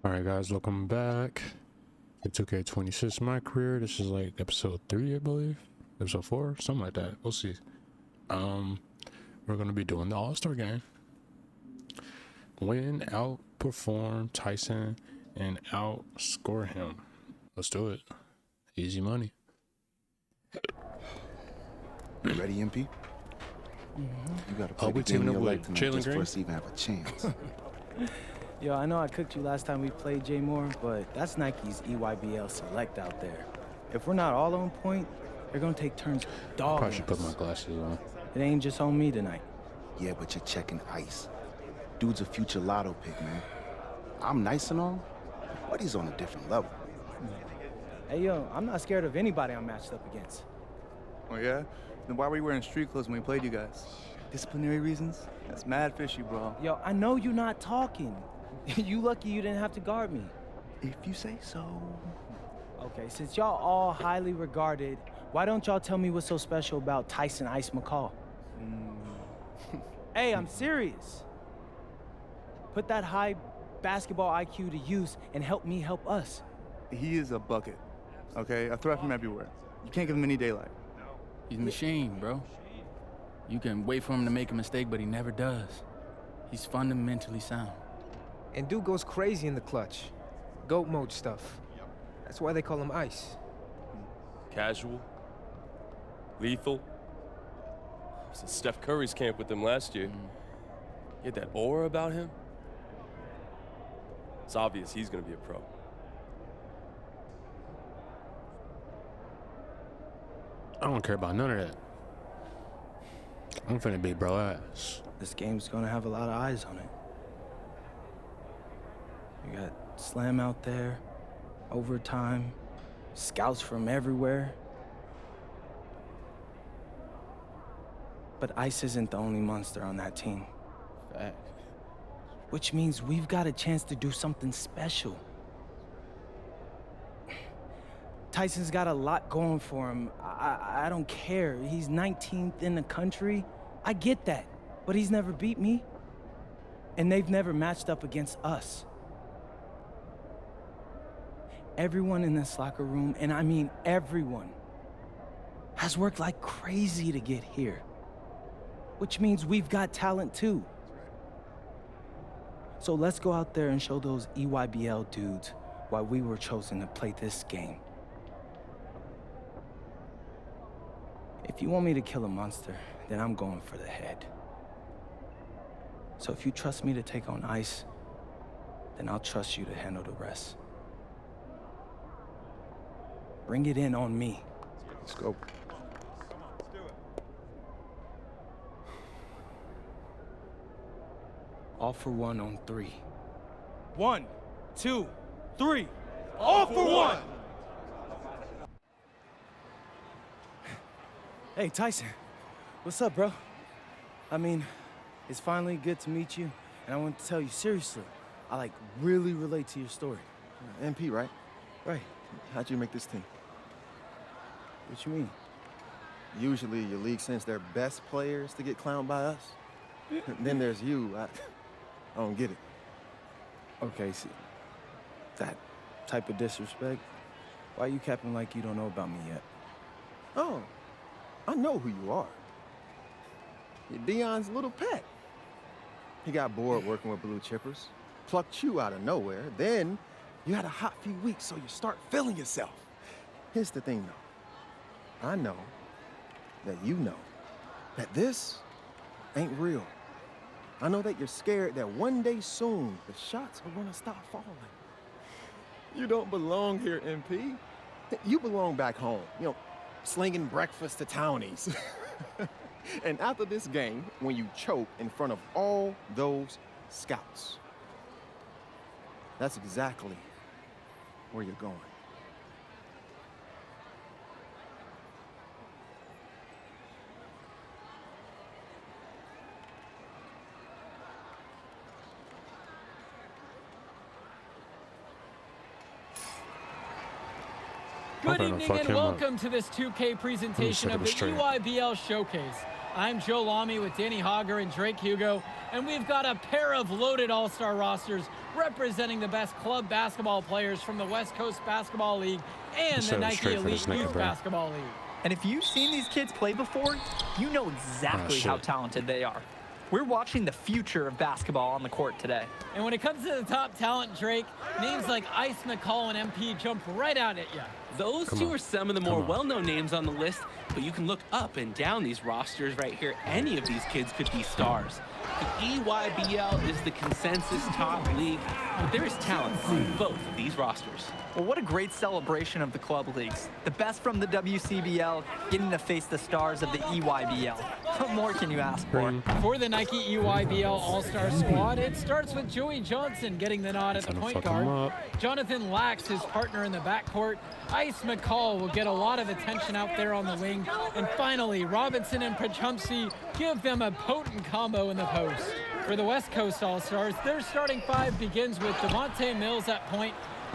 Alright guys, welcome back to 2K26 My Career. This is like episode 3, I believe. Episode 4, something like that. We'll see. We're gonna be doing the All-Star game. Win, outperform Tyson, and outscore him. Let's do it. Easy money. You ready, MP? You gotta play we the game teaming of up your with life tonight Jalen just for Green? us to even have a chance. Yo, I know I cooked you last time we played Jay Moore, but that's Nike's EYBL Select out there. If we're not all on point, they're gonna take turns dogging Probably should put us. my glasses on. It ain't just on me tonight. Yeah, but you're checking ice. Dude's a future lotto pick, man. I'm nice and all, but he's on a different level. Hey, yo, I'm not scared of anybody I'm matched up against. Oh yeah? Then why were you wearing street clothes when we played you guys? Disciplinary reasons? That's mad fishy, bro. Yo, I know you're not talking. You lucky you didn't have to guard me. If you say so. Okay, since y'all all highly regarded, why don't y'all tell me what's so special about Tyson Ice McCall? Hey, I'm serious. Put that high basketball IQ to use and help me help us. He is a bucket, okay? A threat from everywhere. You can't give him any daylight. He's a machine, bro. You can wait for him to make a mistake, but he never does. He's fundamentally sound. And dude goes crazy in the clutch. Goat mode stuff. That's why they call him Ice. Casual, lethal. I was at Steph Curry's camp with him last year. He had that aura about him. It's obvious he's gonna be a pro. I don't care about none of that. I'm finna beat bro ass. This game's gonna have a lot of eyes on it. You got Slam out there, overtime, scouts from everywhere. But Ice isn't the only monster on that team. Fact. Which means we've got a chance to do something special. Tyson's got a lot going for him. I don't care. He's 19th in the country. I get that. But he's never beat me. And they've never matched up against us. Everyone in this locker room, and I mean everyone, has worked like crazy to get here. Which means we've got talent too. So let's go out there and show those EYBL dudes why we were chosen to play this game. If you want me to kill a monster, then I'm going for the head. So if you trust me to take on Ice, then I'll trust you to handle the rest. Bring it in on me. Let's go. All for one on 3. 1, 2, 3. All for one! Hey, Tyson. What's up, bro? I mean, it's finally good to meet you, and I want to tell you seriously, I really relate to your story. MP, right? Right. How'd you make this team? What you mean? Usually your league sends their best players to get clowned by us. Then there's you. I don't get it. Okay, see, that type of disrespect, why you capping like you don't know about me yet? Oh, I know who you are. You're Dion's little pet. He got bored working with blue chippers, plucked you out of nowhere, then you had a hot few weeks, so you start feeling yourself. Here's the thing, though. I know that you know that this ain't real. I know that you're scared that one day soon, the shots are gonna stop falling. You don't belong here, MP. You belong back home, slinging breakfast to townies. And after this game, when you choke in front of all those scouts, that's exactly where you're going. I'm Good gonna evening fuck and him up. welcome to this 2K presentation set of it the straight. EYBL Showcase. I'm Joe Lamy with Danny Hogger and Drake Hugo, and we've got a pair of loaded all-star rosters representing the best club basketball players from the West Coast Basketball League and the Nike Elite Youth Basketball League. And if you've seen these kids play before, you know exactly how talented they are. We're watching the future of basketball on the court today. And when it comes to the top talent, Drake, names like Ice McCall and MP jump right out at you. Those two are some of the more well-known names on the list, but you can look up and down these rosters right here. Any of these kids could be stars. The EYBL is the consensus top league, but there is talent on both of these rosters. Well, what a great celebration of the club leagues. The best from the WCBL getting to face the stars of the EYBL. What more can you ask for? For the Nike EYBL All-Star squad, it starts with Joey Johnson getting the nod at the point guard. Jonathan Lax, his partner in the backcourt. Ice McCall will get a lot of attention out there on the wing. And finally, Robinson and Pachumsey give them a potent combo in the post. For the West Coast All-Stars, their starting five begins with Devontae Mills at point.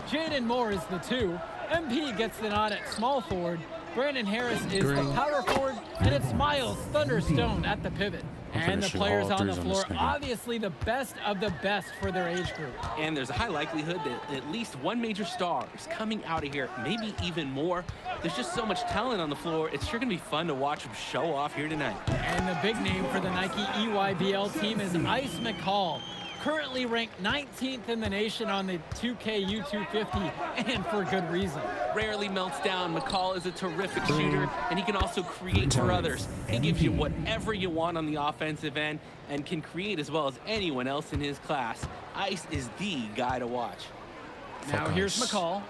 Jaden Moore is the 2. MP gets the nod at small forward. Brandon Harris is the power forward, and it's Miles Thunderstone at the pivot. And the players on the floor, obviously the best of the best for their age group. And there's a high likelihood that at least one major star is coming out of here, maybe even more. There's just so much talent on the floor. It's sure going to be fun to watch them show off here tonight. And the big name for the Nike EYBL team is Ice McCall, currently ranked 19th in the nation on the 2K U250, and for good reason. Rarely melts down. McCall is a terrific shooter, and he can also create for others. He gives you whatever you want on the offensive end and can create as well as anyone else in his class. Ice is the guy to watch. Now here's McCall.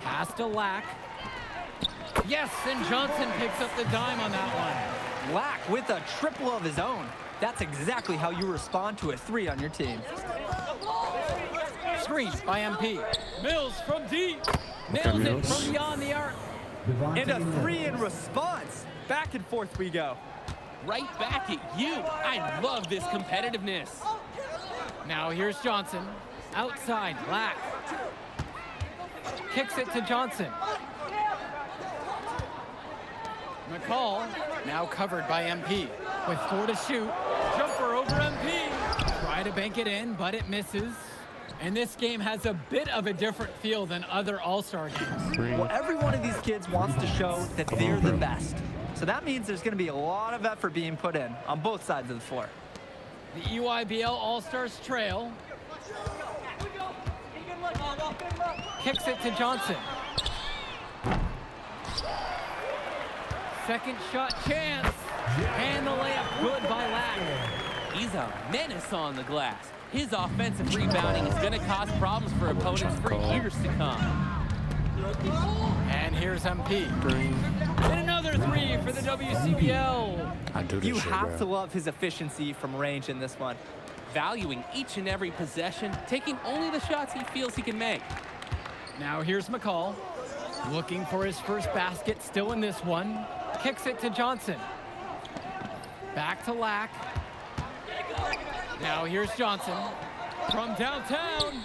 Pass to Lack. Yes, and Johnson picks up the dime on that one. Lack with a triple of his own. That's exactly how you respond to a 3 on your team. Screen by MP. Mills from deep. Nails it from beyond the arc. And a 3 in response. Back and forth we go. Right back at you. I love this competitiveness. Now here's Johnson. Outside, Lack. Kicks it to Johnson. McCall, now covered by MP. With 4 to shoot. Jumper over MP. Try to bank it in, but it misses. And this game has a bit of a different feel than other All-Star games. Well, every one of these kids wants to show that they're the best. So that means there's going to be a lot of effort being put in on both sides of the floor. The EYBL All-Stars trail. Kicks it to Johnson. Second shot chance. And the layup good by Lack. He's a menace on the glass. His offensive rebounding is going to cause problems for opponents for years to come. And here's MP. And another 3 for the WCBL. You have to love his efficiency from range in this one. Valuing each and every possession, taking only the shots he feels he can make. Now here's McCall. Looking for his first basket, still in this one. Kicks it to Johnson. Back to Lack. Now here's Johnson from downtown.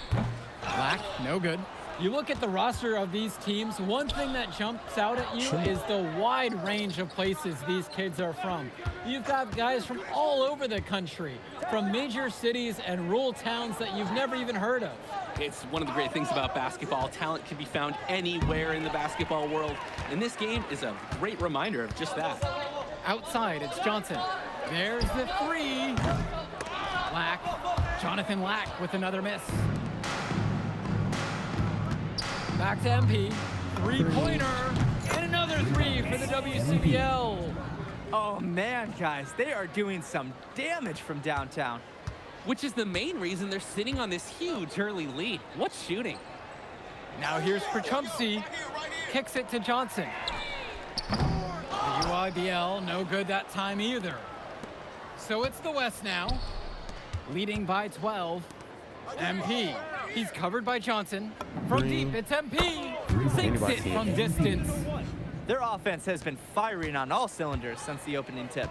Lack, no good. You look at the roster of these teams, one thing that jumps out at you is the wide range of places these kids are from. You've got guys from all over the country, from major cities and rural towns that you've never even heard of. It's one of the great things about basketball. Talent can be found anywhere in the basketball world, and this game is a great reminder of just that. Outside, it's Johnson. There's the 3. Lack. Jonathan Lack with another miss. Back to MP. 3-pointer. And another 3 for the WCBL. Oh, man, guys. They are doing some damage from downtown. Which is the main reason they're sitting on this huge early lead. What's shooting? Now here's Pachumsey. Kicks it to Johnson. The UIBL, no good that time either. So it's the West now, leading by 12. MP, he's covered by Johnson. From deep, it's MP. Sinks it from distance. Their offense has been firing on all cylinders since the opening tip.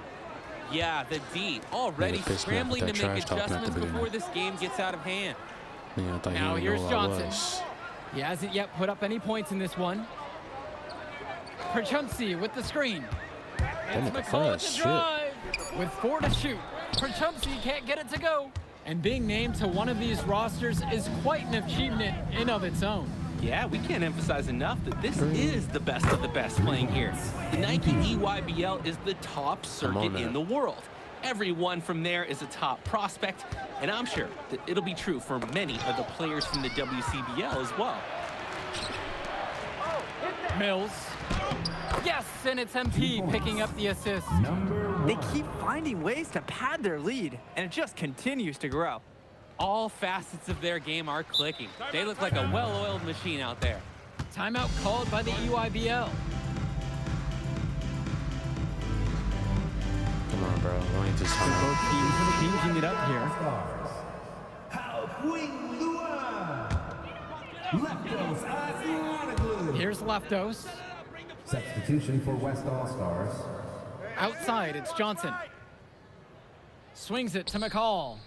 Yeah, the D already scrambling to make adjustments before this game gets out of hand. Now here's Johnson. He hasn't yet put up any points in this one. Pachumsey with the screen. It's McCall at the drive with 4 to shoot. Perchumsky can't get it to go. And being named to one of these rosters is quite an achievement in of its own. Yeah, we can't emphasize enough that this is the best of the best playing here. The Nike EYBL is the top circuit in the world. Everyone from there is a top prospect, and I'm sure that it'll be true for many of the players from the WCBL as well. Mills. Yes, and it's MP picking up the assist. They keep finding ways to pad their lead, and it just continues to grow. All facets of their game are clicking. They look like a well-oiled machine out there. Timeout called by the EYBL. Come on, bro. Why ain't this Both teams changing it up here. Here's Leftos. Substitution for West All-Stars. Outside, it's Johnson. Swings it to McCall.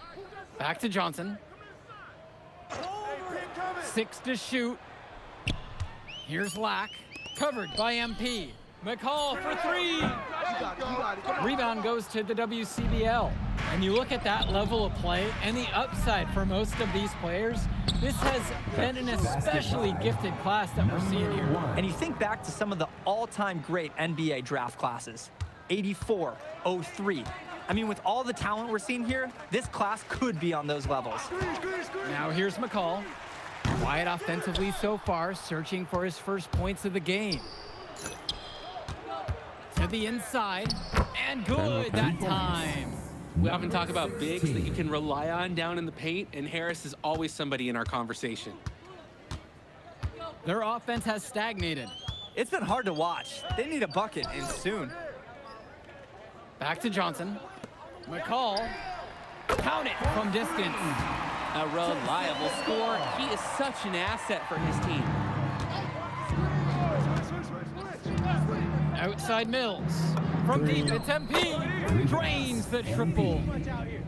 Back to Johnson. 6 to shoot. Here's Lack. Covered by MP. McCall for 3. Rebound goes to the WCBL. And you look at that level of play and the upside for most of these players, this has been an especially gifted class that we're seeing here. And you think back to some of the all-time great NBA draft classes. 84, 03. I mean, with all the talent we're seeing here, this class could be on those levels. Now here's McCall. Quiet offensively so far, searching for his first points of the game. To the inside, and good that time. We often talk about bigs that you can rely on down in the paint, and Harris is always somebody in our conversation. Their offense has stagnated. It's been hard to watch. They need a bucket, and soon. Back to Johnson. McCall. Count it from distance. A reliable score. He is such an asset for his team. Outside Mills. From deep, it's MP. Drains the triple.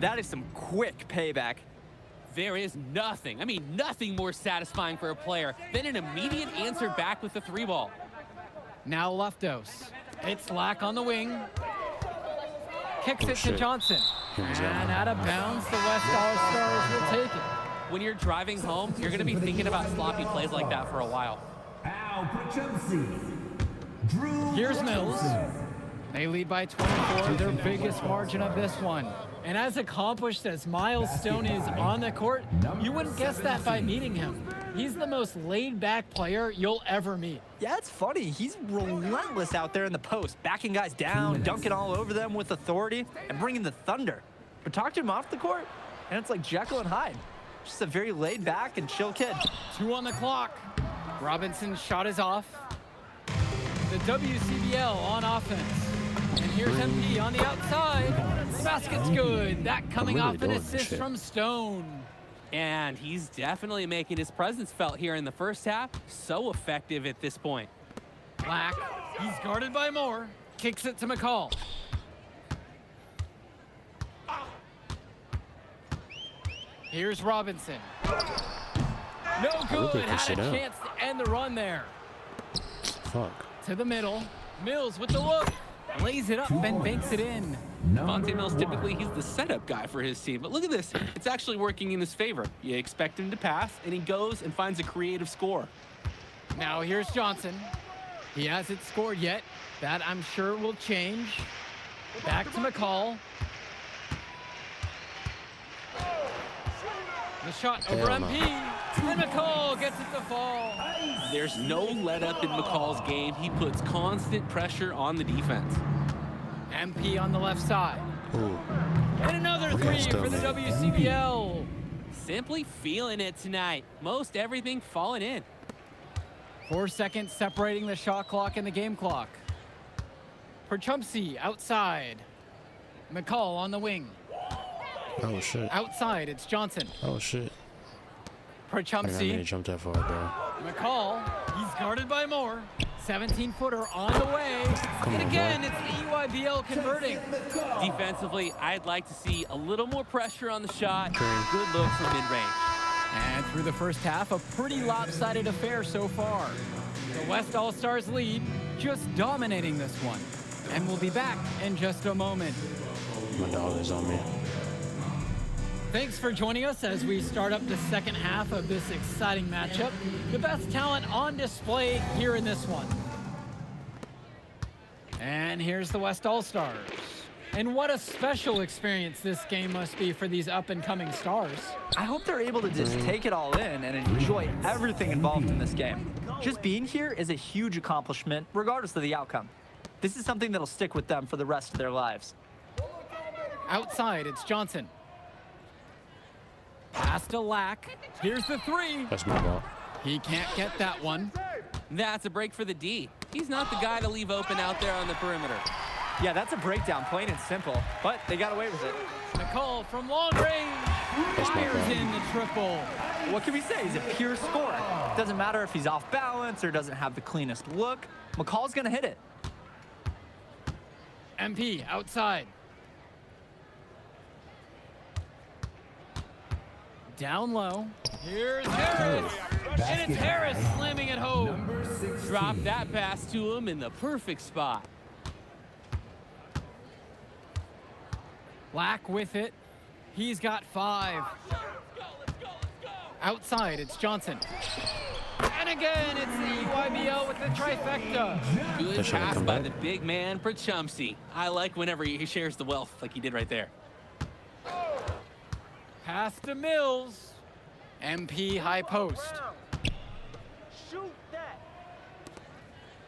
That is some quick payback. There is nothing, nothing more satisfying for a player than an immediate answer back with the 3-ball. Now Leftos. It's Lack on the wing. Kicks it to Johnson. And out of bounds, the West All-Stars will take it. When you're driving home, you're going to be thinking about sloppy plays like that for a while. Here's Mills. They lead by 24, their biggest margin of this one. And as accomplished as Miles Stone is on the court, you wouldn't guess that by meeting him. He's the most laid-back player you'll ever meet. Yeah, it's funny. He's relentless out there in the post, backing guys down, dunking all over them with authority, and bringing the thunder. But talk to him off the court, and it's like Jekyll and Hyde. Just a very laid-back and chill kid. 2 on the clock. Robinson's shot is off. The WCBL on offense. And here's MP on the outside. The basket's good. That coming off an assist from Stone. And he's definitely making his presence felt here in the first half. So effective at this point. Black, he's guarded by Moore. Kicks it to McCall. Here's Robinson. No good. Had a chance to end the run there. Fuck. To the middle. Mills with the look. Lays it up and banks it in. Monte Mills, typically he's the setup guy for his team, but look at this. It's actually working in his favor. You expect him to pass, and he goes and finds a creative score. Now here's Johnson. He hasn't scored yet. That I'm sure will change. Back to McCall. The shot over MP. And McCall gets it to fall. There's no let up in McCall's game. He puts constant pressure on the defense. MP on the left side. Ooh. And another 3 for the WCBL. Simply feeling it tonight. Most everything falling in. 4 seconds separating the shot clock and the game clock. Perchumsky outside. McCall on the wing. Oh shit. Outside, it's Johnson. Oh shit. Perchumsky. I jumped that far, bro. McCall, he's guarded by Moore. 17-footer on the way. And again, it's the EYBL converting. Defensively, I'd like to see a little more pressure on the shot. Good look from mid-range. And through the first half, a pretty lopsided affair so far. The West All-Stars lead, just dominating this one. And we'll be back in just a moment. My dog is on me. Thanks for joining us as we start up the second half of this exciting matchup. The best talent on display here in this one. And here's the West All-Stars. And what a special experience this game must be for these up-and-coming stars. I hope they're able to just take it all in and enjoy everything involved in this game. Just being here is a huge accomplishment, regardless of the outcome. This is something that'll stick with them for the rest of their lives. Outside, it's Johnson. Pass to Lack. Here's the three. That's my ball. He can't get that one. That's a break for the D. He's not the guy to leave open out there on the perimeter. Yeah, that's a breakdown, plain and simple, but they got away with it. McCall from long range. Fires in the triple. What can we say? He's a pure scorer. Doesn't matter if he's off balance or doesn't have the cleanest look. McCall's gonna hit it. MP outside. Down low. Here's Harris. And it's Harris slamming it home. Drop that pass to him in the perfect spot. Lack with it. He's got 5. Outside, it's Johnson. And again, it's the EYBL with the trifecta. Good pass by the big man, Prachumsky. I like whenever he shares the wealth like he did right there. Pass to Mills. MP high post.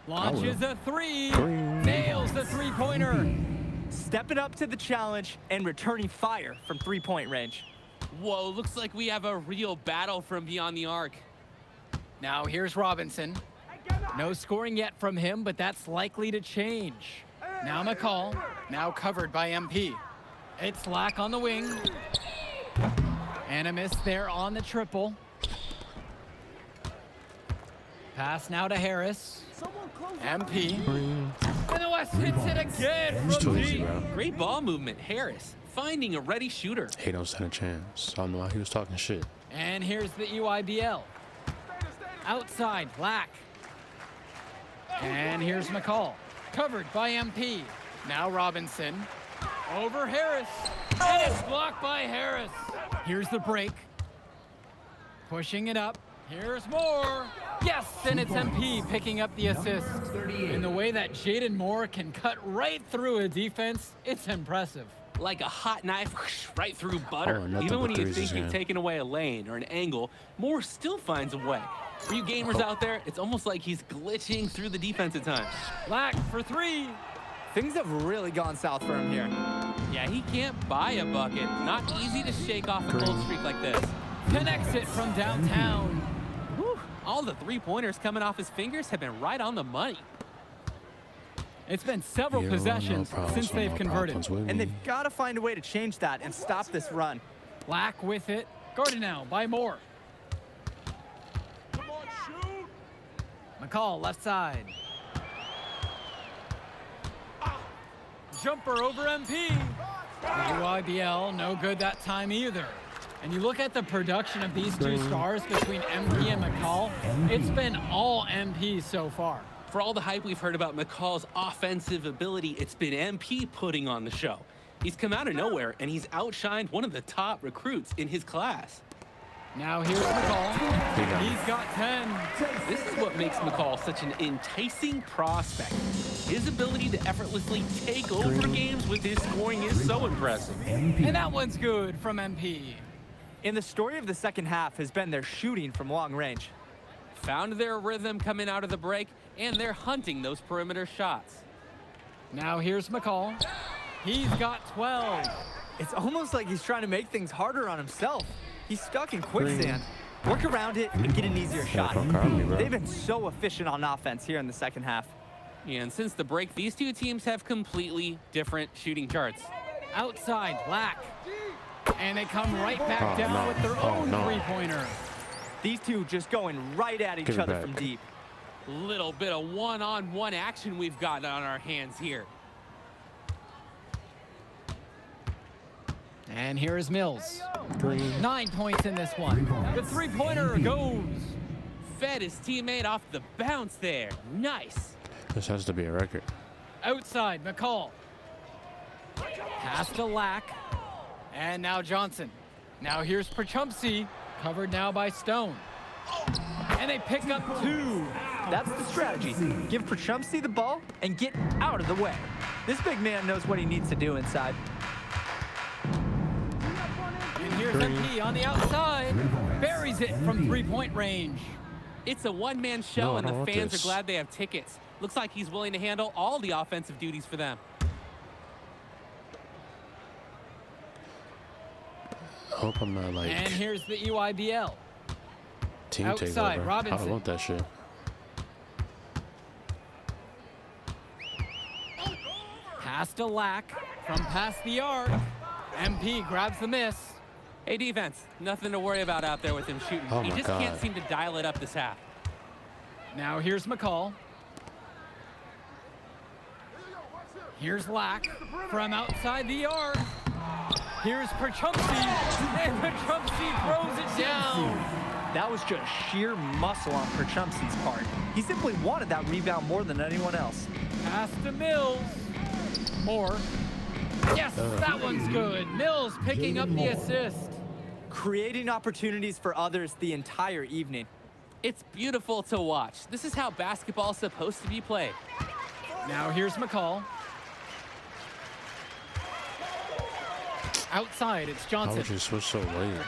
Launches a 3. Nails the three-pointer. Stepping up to the challenge and returning fire from three-point range. Whoa, looks like we have a real battle from beyond the arc. Now here's Robinson. No scoring yet from him, but that's likely to change. Now McCall, now covered by MP. It's Lack on the wing. And a miss there on the triple. Pass now to Harris. MP. And the West hits it again from deep. Great ball movement, Harris. Finding a ready shooter. He don't stand a chance. I don't know why he was talking shit. And here's the EYBL. Outside, Lack. And here's McCall. Covered by MP. Now Robinson. Over Harris. And it's blocked by Harris. Here's the break. Pushing it up. Here's more. Yes, and it's MP picking up the assist. In the way that Jaden Moore can cut right through a defense, it's impressive. Like a hot knife right through butter. Oh, Even when you think you've taken away a lane or an angle, Moore still finds a way. For you gamers out there, it's almost like he's glitching through the defense at times. Lack for 3. Things have really gone south for him here. Yeah, he can't buy a bucket. Not easy to shake off a cold streak like this. Connects it from downtown. Whew. All the three-pointers coming off his fingers have been right on the money. It's been several possessions since they've converted. And they've got to find a way to change that and stop this run. Lack with it. Guarded now by Moore. McCall left side. Jumper over MP. The UIBL, no good that time either. And you look at the production of these two stars between MP and McCall, it's been all MP so far. For all the hype we've heard about McCall's offensive ability, it's been MP putting on the show. He's come out of nowhere, and he's outshined one of the top recruits in his class. Now here's McCall. He's got 10. This is what makes McCall such an enticing prospect. His ability to effortlessly take over games with his scoring is so impressive. And that one's good from MP. And the story of the second half has been their shooting from long range. Found their rhythm coming out of the break, and they're hunting those perimeter shots. Now here's McCall. He's got 12. It's almost like he's trying to make things harder on himself. He's stuck in quicksand. Work around it and get an easier shot. They've been so efficient on offense here in the second half. Yeah, and since the break, these two teams have completely different shooting charts. Outside, Lack. And they come right back down with their own three-pointer. These two just going right at each other from deep. Little bit of one-on-one action we've got on our hands here. And here is Mills. 9 points in this one. The three-pointer goes. Fed his teammate off the bounce there. Nice. This has to be a record. Outside, McCall. Pass to Lack. And now Johnson. Now here's Perchumpsey, covered now by Stone. And they pick up 2. That's the strategy. Give Perchumpsey the ball and get out of the way. This big man knows what he needs to do inside. And here's MP on the outside. Buries it from 3-point range. It's a one-man show, No, I and don't the want fans this. are glad they have tickets. Looks like he's willing to handle all the offensive duties for them. I hope I'm not like And here's the EYBL. team outside, takeover. I Robinson. don't want that shit. Pass to Lack from past the arc. MP grabs the miss. Hey, defense, nothing to worry about out there with him shooting. Oh He my just God. can't seem to dial it up this half. Now here's McCall. Here's Lack from outside the arc. Here's Perchumpsey, and Perchumpsey throws it down. That was just sheer muscle on Perchumpsey's part. He simply wanted that rebound more than anyone else. Pass to Mills. More. Yes, that one's good. Mills picking up the assist. Creating opportunities for others the entire evening. It's beautiful to watch. This is how basketball's supposed to be played. Now here's McCall. Outside, it's How Johnson. would you switch so late?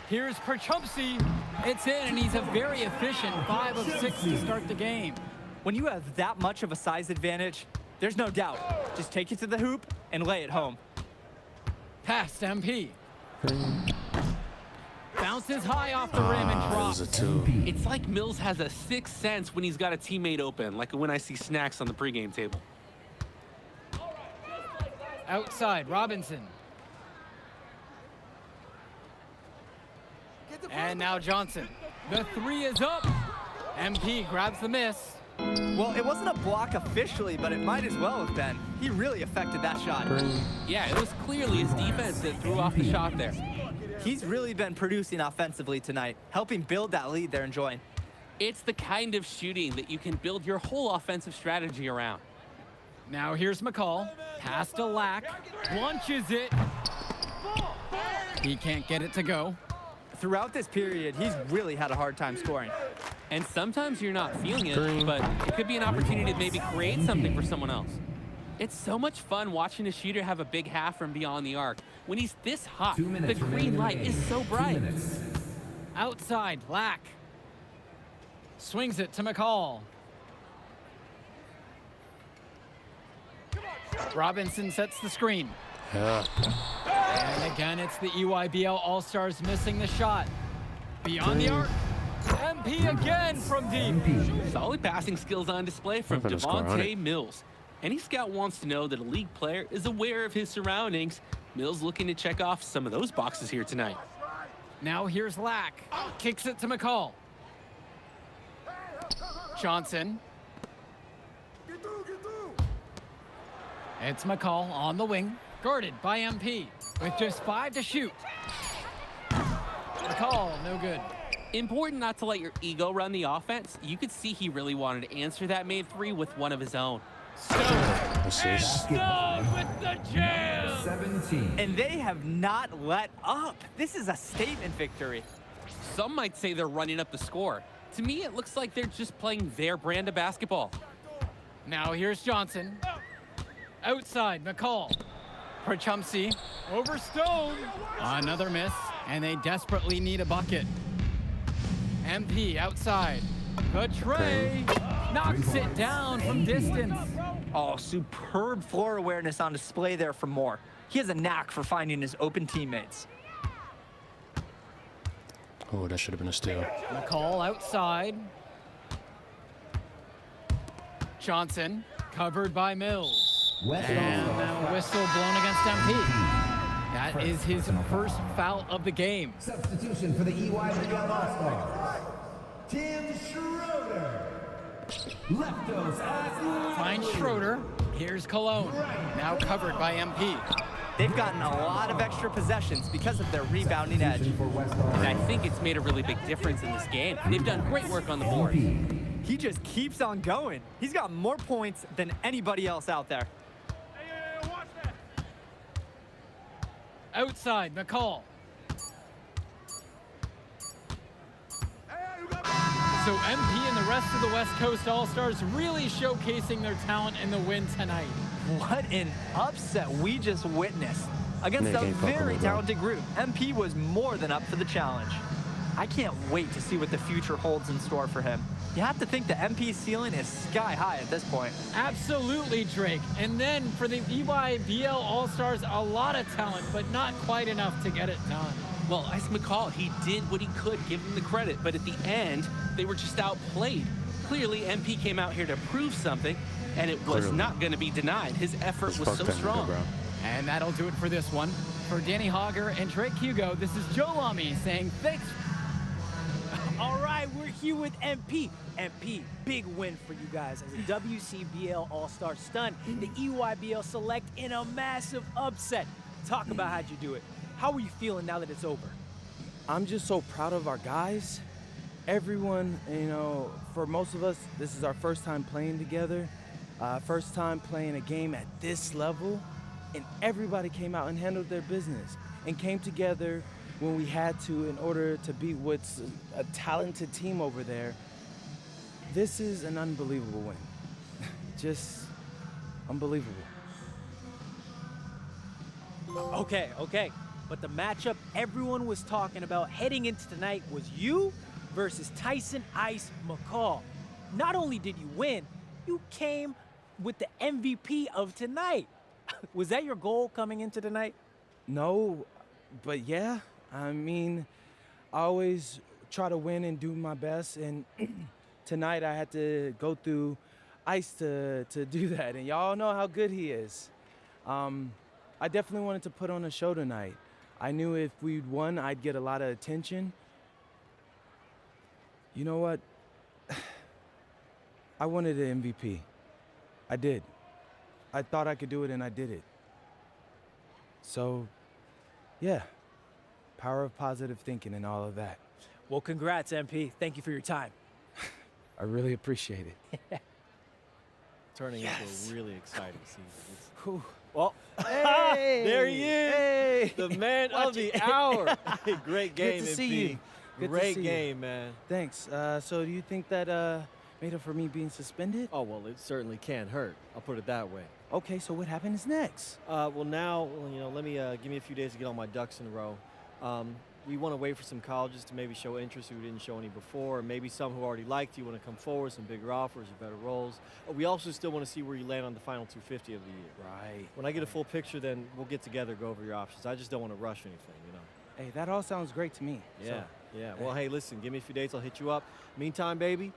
Here's Perchumpsey. It's in, and he's a very efficient 5 of 6 to start the game. When you have that much of a size advantage, there's no doubt. Just take it to the hoop and lay it home. Pass to MP. Bounces high off the rim and It drops. was a 2. It's like Mills has a sixth sense when he's got a teammate open, like when I see snacks on the pregame table. Outside, Robinson. And now Johnson. The 3 is up. MP grabs the miss. Well, it wasn't a block officially, but it might as well have been. He really affected that shot. Yeah, it was clearly his defense that threw off the shot there. He's really been producing offensively tonight, helping build that lead they're enjoying. It's the kind of shooting that you can build your whole offensive strategy around. Now here's McCall. Pass to Lack. Launches it. He can't get it to go. Throughout this period, he's really had a hard time scoring. And sometimes you're not feeling it, but it could be an opportunity to maybe create something for someone else. It's so much fun watching a shooter have a big half from beyond the arc. When he's this hot, 2 minutes the green remaining in light the is game. so 2 bright. minutes. Outside, Lack. Swings it to McCall. Robinson sets the screen. Yeah. And again, it's the EYBL All-Stars missing the shot. Beyond the arc. MP again from deep. Solid passing skills on display from I'm gonna score on Devontae it. Mills. Any scout wants to know that a league player is aware of his surroundings. Mills looking to check off some of those boxes here tonight. Now here's Lack. Kicks it to McCall. Johnson. It's McCall on the wing, guarded by MP, with just 5 to shoot. McCall, no good. Important not to let your ego run the offense. You could see he really wanted to answer that made 3 with one of his own. Assist. Stone with the jam! 17. And they have not let up. This is a statement victory. Some might say they're running up the score. To me, it looks like they're just playing their brand of basketball. Now here's Johnson. Outside, McCall. Perchumpsey over Stone. Another miss, and they desperately need a bucket. MP outside. The tray knocks it down from distance. Oh, superb floor awareness on display there for Moore. He has a knack for finding his open teammates. Oh, that should have been a steal. McCall outside. Johnson covered by Mills. And now a whistle blown against MP. That is his first foul of the game. Substitution for the EYBL All-Stars. Tim Schroeder. Leftos athlete. Finds Schroeder. Here's Cologne. Now covered by MP. They've gotten a lot of extra possessions because of their rebounding edge. And I think it's made a really big difference in this game. They've done great work on the board. He just keeps on going. He's got more points than anybody else out there. Outside, McCall. So MP and the rest of the West Coast All-Stars really showcasing their talent in the win tonight. What an upset we just witnessed. Against Nick a ain't fucking very with that. talented group, MP was more than up for the challenge. I can't wait to see what the future holds in store for him. You have to think the MP's ceiling is sky high at this point. Absolutely, Drake. And then for the EYBL All-Stars, a lot of talent, but not quite enough to get it done. Well, Ice McCall, he did what he could, give him the credit, but at the end, they were just outplayed. Clearly, MP came out here to prove something, and it was Clearly. not going to be denied. His effort It's was so fucked up, strong. bro. And that'll do it for this one. For Danny Hogger and Drake Hugo, this is Joe Lamy saying thanks. All right, we're here with MP. MP, big win for you guys as a WCBL All-Star stun. The EYBL Select in a massive upset. Talk about how'd you do it. How are you feeling now that it's over? I'm just so proud of our guys. Everyone, you know, for most of us, this is our first time playing together. First time playing a game at this level. And everybody came out and handled their business and came together when we had to in order to beat what's a talented team over there. This is an unbelievable win. Just unbelievable. Okay. But the matchup everyone was talking about heading into tonight was you versus Tyson Ice McCall. Not only did you win, you came with the MVP of tonight. Was that your goal coming into tonight? No, but yeah. I mean, I always try to win and do my best, and tonight I had to go through Ice to do that, and y'all know how good he is. I definitely wanted to put on a show tonight. I knew if we'd won, I'd get a lot of attention. You know what? I wanted an MVP. I did. I thought I could do it, and I did it. So, yeah. Power of positive thinking and all of that. Well, congrats, MP. Thank you for your time. I really appreciate it. Turning into a really exciting season. Whew. Well, Hey! there he is, Hey! the man Watch of the it. hour. Great game, Good to see MP. you. Good to Great see you. game, man. Thanks. So do you think that made up for me being suspended? Oh, well, it certainly can't hurt. I'll put it that way. Okay, so what happens next? Well, now, you know, let me give me a few days to get all my ducks in a row. We want to wait for some colleges to maybe show interest who didn't show any before, or maybe some who already liked you want to come forward, some bigger offers or better roles. We also still want to see where you land on the final 250 of the year. Right. When I get a full picture, then we'll get together, go over your options. I just don't want to rush anything, you know. Hey, that all sounds great to me. Yeah, So, yeah. Well, hey, listen, give me a few days, I'll hit you up. Meantime, baby,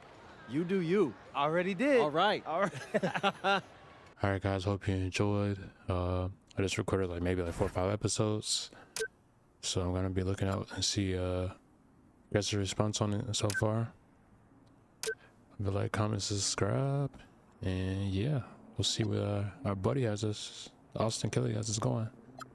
you do you. already did. All right. All right. All right, guys. Hope you enjoyed. I just recorded maybe 4 or 5 episodes, so I'm gonna be looking out and see guys' response on it so far. But like, comment, subscribe, and yeah, we'll see what our buddy has us, Austin Kelly has us going.